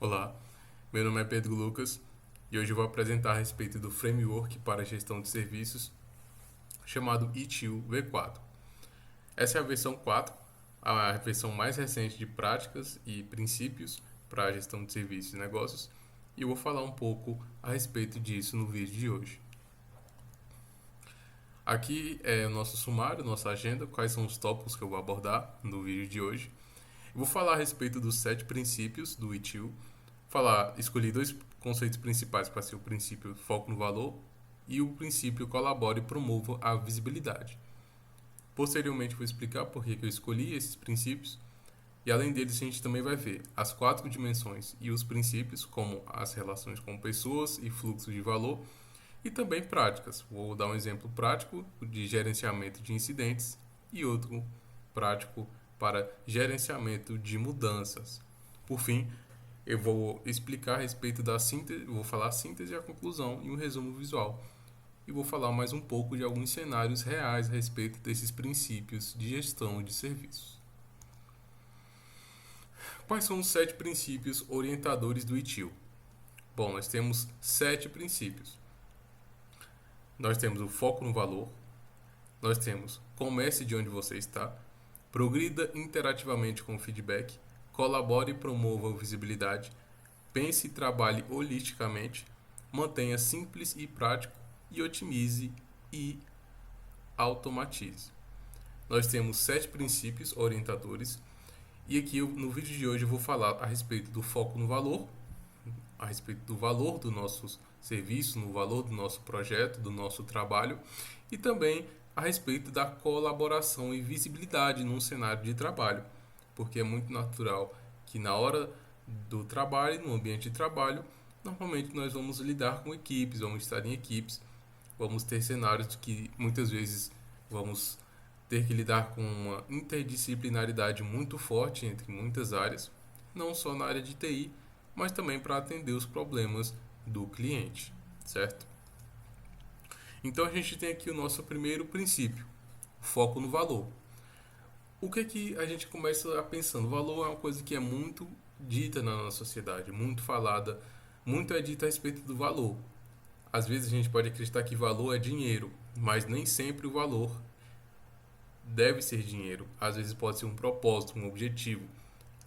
Olá, meu nome é Pedro Lucas e hoje eu vou apresentar a respeito do framework para gestão de serviços chamado ITIL V4. Essa é a versão 4, a versão mais recente de práticas e princípios para a gestão de serviços e negócios, e eu vou falar um pouco a respeito disso no vídeo de hoje. Aqui é o nosso sumário, nossa agenda, quais são os tópicos que eu vou abordar no vídeo de hoje. Eu vou falar a respeito dos 7 princípios do ITIL, escolhi 2 conceitos principais para ser o princípio foco no valor e o princípio colabore e promova a visibilidade. Posteriormente vou explicar por que eu escolhi esses princípios e além deles a gente também vai ver as 4 dimensões e os princípios, como as relações com pessoas e fluxos de valor e também práticas. Vou dar um exemplo prático de gerenciamento de incidentes e outro prático para gerenciamento de mudanças. Por fim, eu vou explicar a respeito da síntese, vou falar a síntese e a conclusão e um resumo visual. E vou falar mais um pouco de alguns cenários reais a respeito desses princípios de gestão de serviços. Quais são os 7 princípios orientadores do ITIL? Bom, nós temos 7 princípios. Nós temos o foco no valor, nós temos comece de onde você está, progrida interativamente com o feedback, colabore e promova a visibilidade, pense e trabalhe holisticamente, mantenha simples e prático e otimize e automatize. Nós temos 7 princípios orientadores e aqui no vídeo de hoje eu vou falar a respeito do foco no valor, a respeito do valor dos nossos serviços, no valor do nosso projeto, do nosso trabalho e também a respeito da colaboração e visibilidade num cenário de trabalho, porque é muito natural que na hora do trabalho, no ambiente de trabalho, normalmente nós vamos lidar com equipes, vamos estar em equipes, vamos ter cenários que muitas vezes vamos ter que lidar com uma interdisciplinaridade muito forte entre muitas áreas, não só na área de TI, mas também para atender os problemas do cliente, certo? Então a gente tem aqui o nosso primeiro princípio, foco no valor. O que a gente começa a pensando? O valor é uma coisa que é muito dita na nossa sociedade, muito falada, muito é dito a respeito do valor. Às vezes a gente pode acreditar que valor é dinheiro, mas nem sempre o valor deve ser dinheiro. Às vezes pode ser um propósito, um objetivo,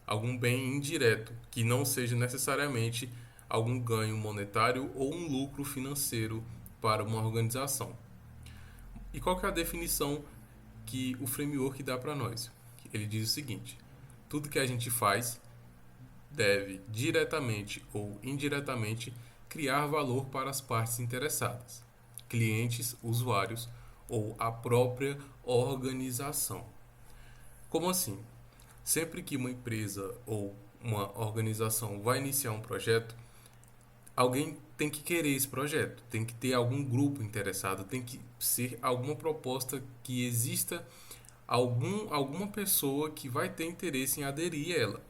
algum bem indireto, que não seja necessariamente algum ganho monetário ou um lucro financeiro para uma organização. E qual que é a definição que o framework dá para nós? Ele diz o seguinte: tudo que a gente faz deve, diretamente ou indiretamente, criar valor para as partes interessadas, clientes, usuários ou a própria organização. Como assim? Sempre que uma empresa ou uma organização vai iniciar um projeto, alguém tem que querer esse projeto, tem que ter algum grupo interessado, tem que ser alguma proposta que exista alguma pessoa que vai ter interesse em aderir a ela.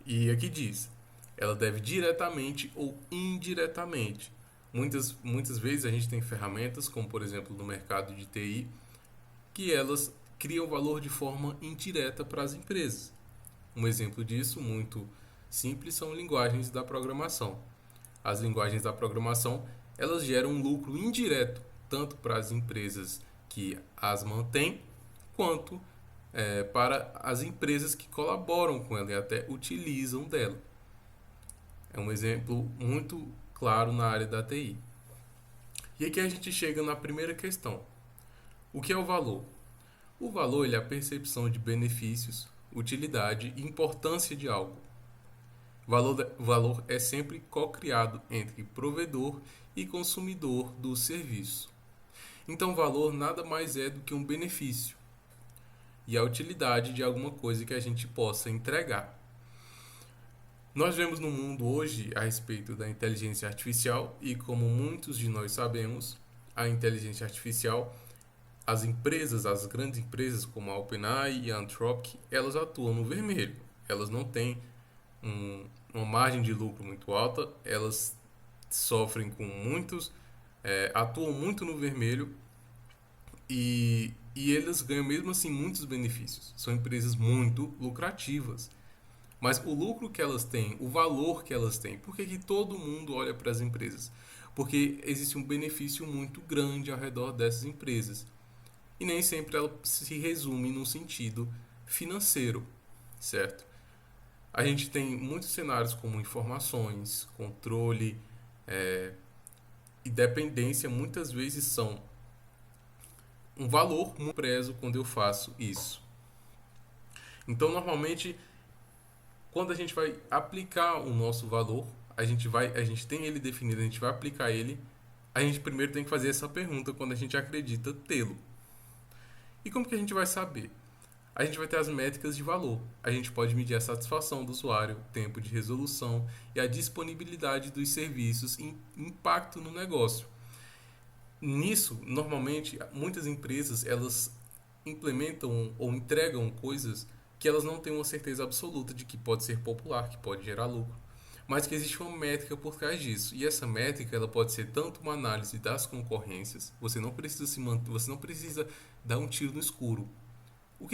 E aqui diz, ela deve diretamente ou indiretamente. Muitas vezes a gente tem ferramentas, como por exemplo no mercado de TI, que elas criam valor de forma indireta para as empresas. Um exemplo disso, muito simples, são linguagens da programação. As linguagens da programação, elas geram um lucro indireto, tanto para as empresas que as mantêm, quanto para as empresas que colaboram com ela e até utilizam dela. É um exemplo muito claro na área da TI. E aqui a gente chega na primeira questão. O que é o valor? O valor é a percepção de benefícios, utilidade e importância de algo. Valor é sempre co-criado entre provedor e consumidor do serviço. Então, valor nada mais é do que um benefício e a utilidade de alguma coisa que a gente possa entregar. Nós vemos no mundo hoje a respeito da inteligência artificial e, como muitos de nós sabemos, a inteligência artificial, as empresas, as grandes empresas como a OpenAI e a Anthropic, elas atuam no vermelho. Elas não têm uma margem de lucro muito alta, elas sofrem com atuam muito no vermelho e elas ganham mesmo assim muitos benefícios. São empresas muito lucrativas. mas o lucro que elas têm, o valor que elas têm. Por que que todo mundo olha para as empresas? Porque existe um benefício muito grande ao redor dessas empresas. E nem sempre ela se resume num sentido financeiro, certo? A gente tem muitos cenários como informações, controle e dependência, muitas vezes são um valor muito preso quando eu faço isso. Então, normalmente, quando a gente vai aplicar o nosso valor, a gente tem ele definido, a gente vai aplicar ele, a gente primeiro tem que fazer essa pergunta quando a gente acredita tê-lo. E como que a gente vai saber? A gente vai ter as métricas de valor. A gente pode medir a satisfação do usuário, tempo de resolução e a disponibilidade dos serviços e impacto no negócio. Nisso, normalmente, muitas empresas elas implementam ou entregam coisas que elas não têm uma certeza absoluta de que pode ser popular, que pode gerar lucro, mas que existe uma métrica por trás disso. E essa métrica ela pode ser tanto uma análise das concorrências, você não precisa se manter, você não precisa dar um tiro no escuro. O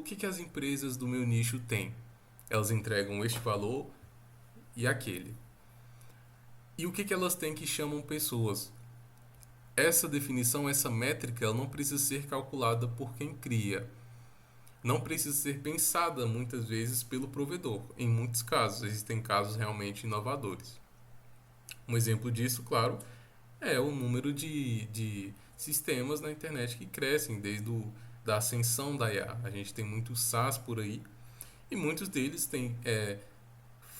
que as empresas do meu nicho têm? Elas entregam este valor e aquele. E o que elas têm que chamam pessoas? Essa definição, essa métrica, ela não precisa ser calculada por quem cria. Não precisa ser pensada muitas vezes pelo provedor. Em muitos casos, existem casos realmente inovadores. Um exemplo disso, claro, é o número de sistemas na internet que crescem desde da ascensão da IA. A gente tem muitos SaaS por aí e muitos deles têm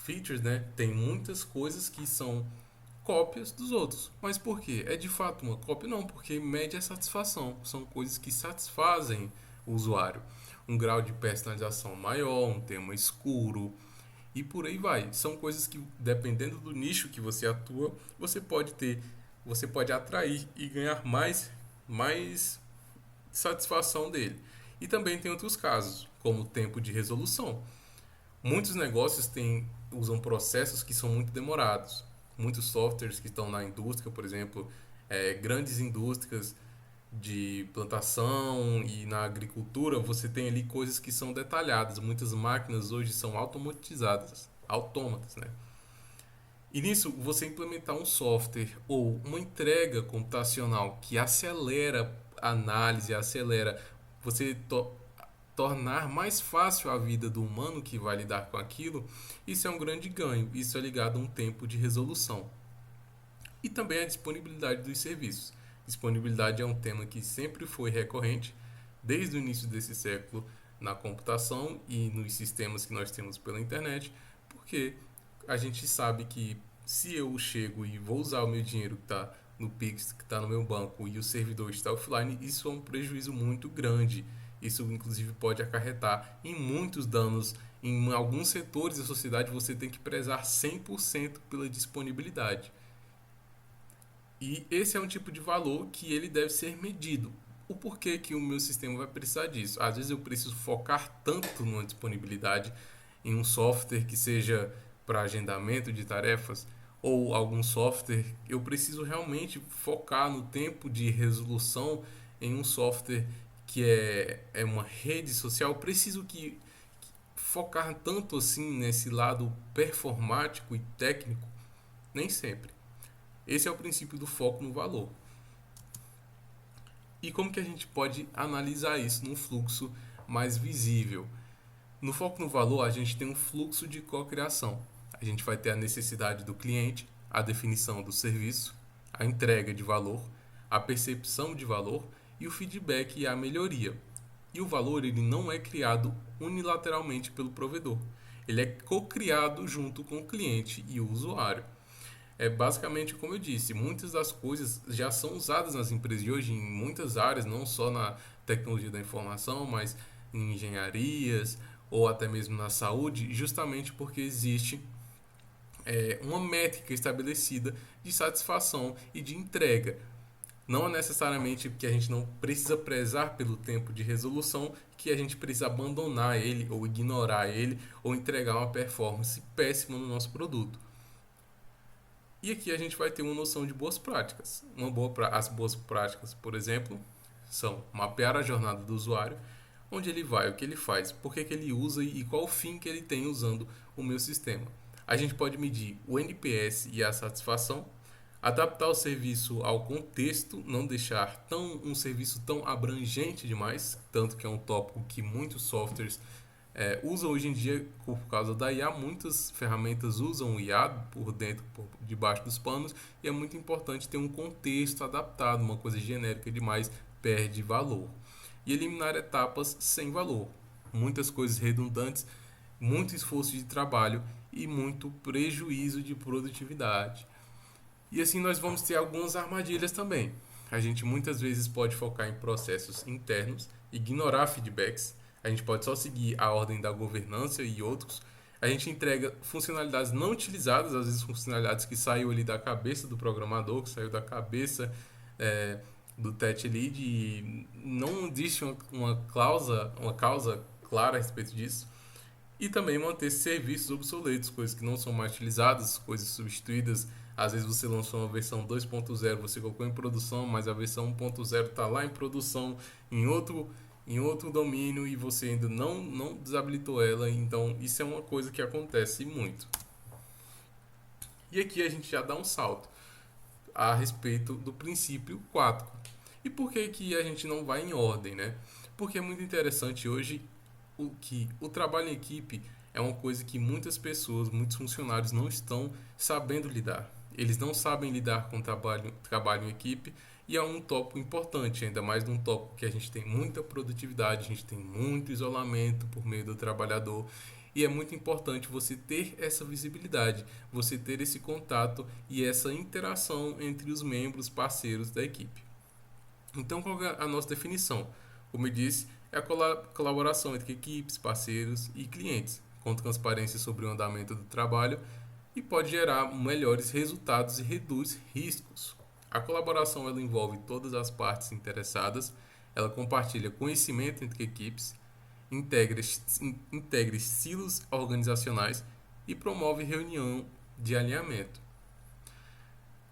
features, né? Tem muitas coisas que são cópias dos outros. Mas por quê? É de fato uma cópia? Não, porque mede a satisfação. São coisas que satisfazem o usuário. Um grau de personalização maior, um tema escuro e por aí vai. São coisas que, dependendo do nicho que você atua, você pode atrair e ganhar mais satisfação dele. E também tem outros casos, como o tempo de resolução. Muitos negócios usam processos que são muito demorados. Muitos softwares que estão na indústria, por exemplo, grandes indústrias de plantação e na agricultura, você tem ali coisas que são detalhadas. Muitas máquinas hoje são automatizadas, autômatas, né? E nisso, você implementar um software ou uma entrega computacional que acelera a análise, acelera você tornar mais fácil a vida do humano que vai lidar com aquilo, isso é um grande ganho. Isso é ligado a um tempo de resolução. E também a disponibilidade dos serviços. Disponibilidade é um tema que sempre foi recorrente desde o início desse século na computação e nos sistemas que nós temos pela internet, porque a gente sabe que se eu chego e vou usar o meu dinheiro que está no Pix, que está no meu banco e o servidor está offline, isso é um prejuízo muito grande. Isso, inclusive, pode acarretar em muitos danos. Em alguns setores da sociedade, você tem que prezar 100% pela disponibilidade. E esse é um tipo de valor que ele deve ser medido. O porquê que o meu sistema vai precisar disso? Às vezes eu preciso focar tanto numa disponibilidade em um software que seja para agendamento de tarefas ou algum software, eu preciso realmente focar no tempo de resolução em um software que é uma rede social. Eu preciso focar tanto assim nesse lado performático e técnico? Nem sempre. Esse é o princípio do foco no valor. E como que a gente pode analisar isso num fluxo mais visível? No foco no valor, a gente tem um fluxo de cocriação. A gente vai ter a necessidade do cliente, a definição do serviço, a entrega de valor, a percepção de valor e o feedback e a melhoria. E o valor ele não é criado unilateralmente pelo provedor. Ele é co-criado junto com o cliente e o usuário. É basicamente como eu disse, muitas das coisas já são usadas nas empresas de hoje em muitas áreas, não só na tecnologia da informação, mas em engenharias ou até mesmo na saúde, justamente porque existe uma métrica estabelecida de satisfação e de entrega. Não é necessariamente porque a gente não precisa prezar pelo tempo de resolução que a gente precisa abandonar ele ou ignorar ele ou entregar uma performance péssima no nosso produto. E aqui a gente vai ter uma noção de boas práticas. As boas práticas, por exemplo, são mapear a jornada do usuário. onde ele vai, o que ele faz, por que ele usa e qual o fim que ele tem usando o meu sistema. A gente pode medir o NPS e a satisfação, adaptar o serviço ao contexto, não deixar um serviço tão abrangente demais, tanto que é um tópico que muitos softwares usam hoje em dia por causa da IA. Muitas ferramentas usam o IA por dentro, por debaixo dos panos, e é muito importante ter um contexto adaptado. Uma coisa genérica demais perde valor. E eliminar etapas sem valor, muitas coisas redundantes, muito esforço de trabalho e muito prejuízo de produtividade. E assim nós vamos ter algumas armadilhas também. A gente muitas vezes pode focar em processos internos, ignorar feedbacks, a gente pode só seguir a ordem da governança e outros. A gente entrega funcionalidades não utilizadas, às vezes funcionalidades que saiu ali da cabeça do programador, que saiu da cabeça do tech lead, e não existe uma causa clara a respeito disso. E também manter serviços obsoletos, coisas que não são mais utilizadas, coisas substituídas. Às vezes você lançou uma versão 2.0, você colocou em produção, mas a versão 1.0 está lá em produção em outro domínio e você ainda não desabilitou ela. Então isso é uma coisa que acontece muito. E aqui a gente já dá um salto a respeito do princípio 4. E por que a gente não vai em ordem, né? Porque é muito interessante hoje que o trabalho em equipe é uma coisa que muitas pessoas, muitos funcionários não estão sabendo lidar. Eles não sabem lidar com trabalho em equipe, e é um tópico importante, ainda mais num tópico que a gente tem muita produtividade, a gente tem muito isolamento por meio do trabalhador, e é muito importante você ter essa visibilidade, você ter esse contato e essa interação entre os membros, parceiros da equipe. Então, qual é a nossa definição? Como eu disse, é a colaboração entre equipes, parceiros e clientes, com transparência sobre o andamento do trabalho, e pode gerar melhores resultados e reduz riscos. A colaboração ela envolve todas as partes interessadas, ela compartilha conhecimento entre equipes, integra silos organizacionais e promove reunião de alinhamento.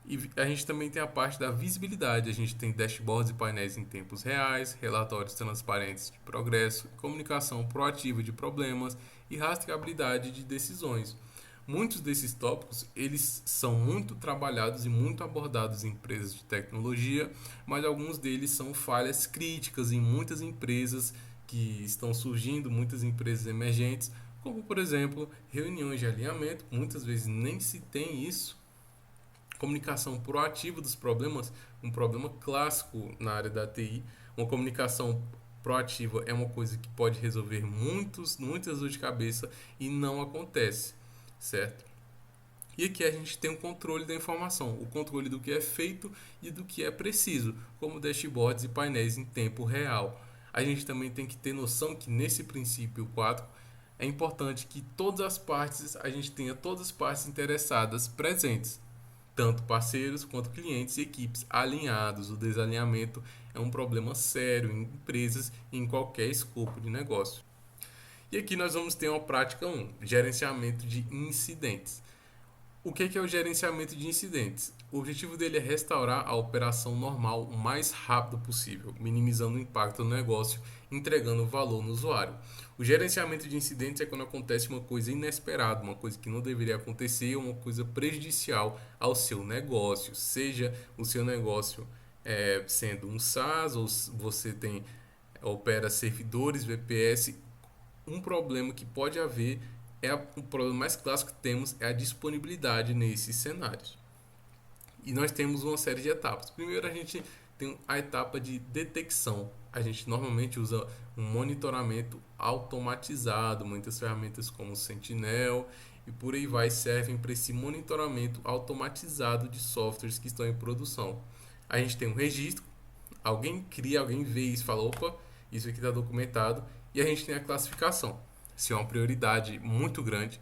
E a gente também tem a parte da visibilidade. A gente tem dashboards e painéis em tempos reais, relatórios transparentes de progresso, comunicação proativa de problemas e rastreabilidade de decisões. Muitos desses tópicos eles são muito trabalhados e muito abordados em empresas de tecnologia, mas alguns deles são falhas críticas em muitas empresas que estão surgindo, muitas empresas emergentes, como por exemplo reuniões de alinhamento. Muitas vezes nem se tem isso. Comunicação proativa dos problemas, um problema clássico na área da TI. Uma comunicação proativa é uma coisa que pode resolver muitas dores de cabeça e não acontece, certo? E aqui a gente tem o controle da informação, o controle do que é feito e do que é preciso, como dashboards e painéis em tempo real. A gente também tem que ter noção que nesse princípio 4 é importante que a gente tenha todas as partes interessadas presentes, tanto parceiros quanto clientes e equipes alinhados. O desalinhamento é um problema sério em empresas e em qualquer escopo de negócio. E aqui nós vamos ter uma prática 1, gerenciamento de incidentes. O que é o gerenciamento de incidentes? O objetivo dele é restaurar a operação normal o mais rápido possível, minimizando o impacto no negócio, entregando valor no usuário. O gerenciamento de incidentes é quando acontece uma coisa inesperada, uma coisa que não deveria acontecer, uma coisa prejudicial ao seu negócio, seja o seu negócio sendo um SaaS ou você opera servidores, VPS. Um problema que pode haver o problema mais clássico que temos é a disponibilidade nesses cenários. E nós temos uma série de etapas. Primeiro a gente tem a etapa de detecção. A gente normalmente usa um monitoramento automatizado, muitas ferramentas como o Sentinel e por aí vai servem para esse monitoramento automatizado de softwares que estão em produção. A gente tem um registro, alguém vê isso e fala, opa, isso aqui está documentado, e a gente tem a classificação. Se é uma prioridade muito grande,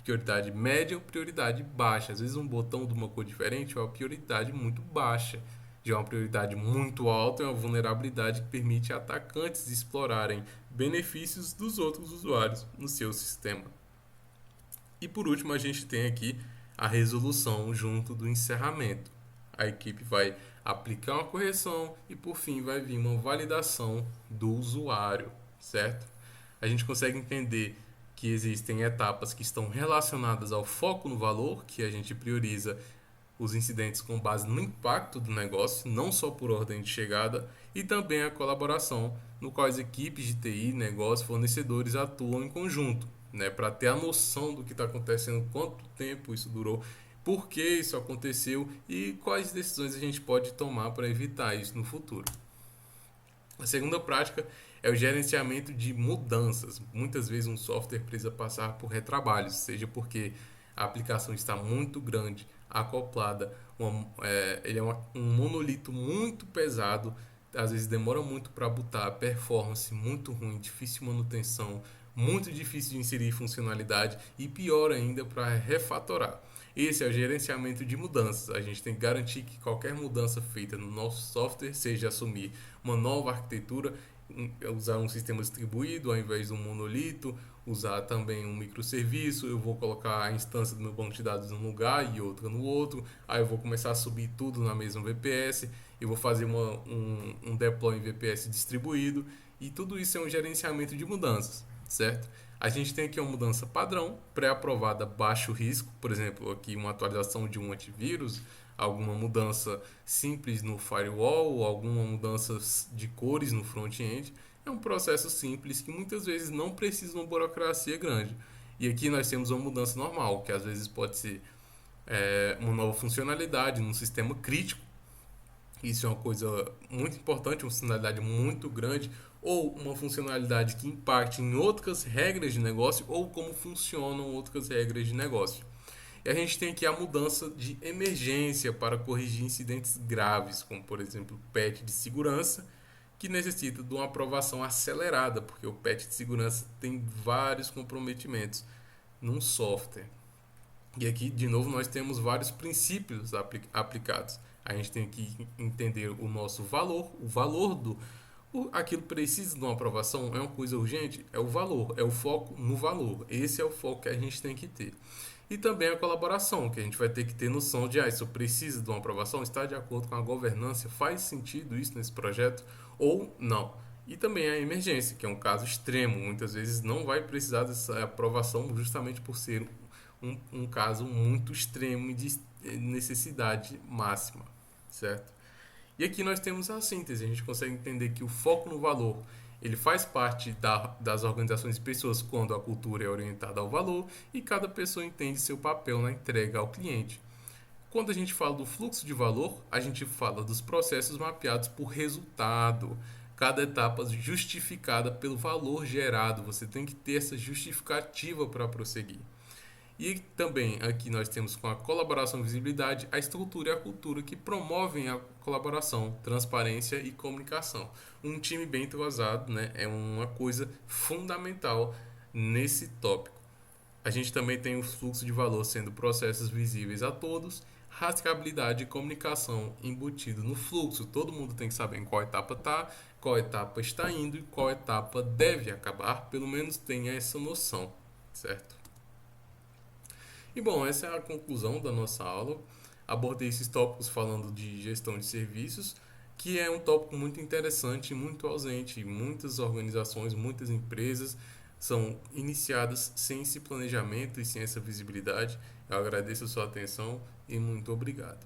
prioridade média ou prioridade baixa. Às vezes um botão de uma cor diferente é uma prioridade muito baixa. Já uma prioridade muito alta é uma vulnerabilidade que permite atacantes explorarem benefícios dos outros usuários no seu sistema. E por último a gente tem aqui a resolução junto do encerramento. a equipe vai aplicar uma correção e por fim vai vir uma validação do usuário, certo? A gente consegue entender que existem etapas que estão relacionadas ao foco no valor, que a gente prioriza os incidentes com base no impacto do negócio, não só por ordem de chegada, e também a colaboração, no qual as equipes de TI, negócio, fornecedores atuam em conjunto, né, para ter a noção do que está acontecendo, quanto tempo isso durou, por que isso aconteceu e quais decisões a gente pode tomar para evitar isso no futuro. A segunda prática é o gerenciamento de mudanças. Muitas vezes um software precisa passar por retrabalhos, seja porque a aplicação está muito grande, acoplada, ele é um monolito muito pesado, às vezes demora muito para botar, performance muito ruim, difícil manutenção, muito difícil de inserir funcionalidade e pior ainda para refatorar. Esse é o gerenciamento de mudanças. A gente tem que garantir que qualquer mudança feita no nosso software, seja assumir uma nova arquitetura, usar um sistema distribuído ao invés de um monolito, usar também um microserviço, eu vou colocar a instância do meu banco de dados num lugar e outra no outro, aí eu vou começar a subir tudo na mesma VPS, eu vou fazer um deploy em VPS distribuído, e tudo isso é um gerenciamento de mudanças, certo? A gente tem aqui uma mudança padrão, pré-aprovada, baixo risco, por exemplo, aqui uma atualização de um antivírus, alguma mudança simples no firewall, ou alguma mudança de cores no front-end. É um processo simples que muitas vezes não precisa de uma burocracia grande. E aqui nós temos uma mudança normal, que às vezes pode ser uma nova funcionalidade num sistema crítico. Isso é uma coisa muito importante, uma funcionalidade muito grande, ou uma funcionalidade que impacte em outras regras de negócio, ou como funcionam outras regras de negócio. E a gente tem aqui a mudança de emergência para corrigir incidentes graves, como por exemplo patch de segurança, que necessita de uma aprovação acelerada, porque o patch de segurança tem vários comprometimentos num software. E aqui, de novo, nós temos vários princípios aplicados. A gente tem que entender o nosso valor, o valor do. Aquilo precisa de uma aprovação, é uma coisa urgente, é o valor, é o foco no valor. Esse é o foco que a gente tem que ter. E também a colaboração, que a gente vai ter que ter noção de, isso precisa de uma aprovação, está de acordo com a governança, faz sentido isso nesse projeto ou não. E também a emergência, que é um caso extremo, muitas vezes não vai precisar dessa aprovação justamente por ser um caso muito extremo de necessidade máxima, certo? E aqui nós temos a síntese, a gente consegue entender que o foco no valor ele faz parte das organizações de pessoas quando a cultura é orientada ao valor e cada pessoa entende seu papel na entrega ao cliente. Quando a gente fala do fluxo de valor, a gente fala dos processos mapeados por resultado, cada etapa justificada pelo valor gerado, você tem que ter essa justificativa para prosseguir. E também aqui nós temos com a colaboração e visibilidade a estrutura e a cultura que promovem a colaboração, transparência e comunicação. Um time bem entrosado, né, é uma coisa fundamental nesse tópico. A gente também tem o fluxo de valor sendo processos visíveis a todos, rastreabilidade e comunicação embutido no fluxo. Todo mundo tem que saber em qual etapa está, qual etapa está indo e qual etapa deve acabar, pelo menos tenha essa noção, certo? E bom, essa é a conclusão da nossa aula. Abordei esses tópicos falando de gestão de serviços, que é um tópico muito interessante e muito ausente. Muitas organizações, muitas empresas são iniciadas sem esse planejamento e sem essa visibilidade. Eu agradeço a sua atenção e muito obrigado.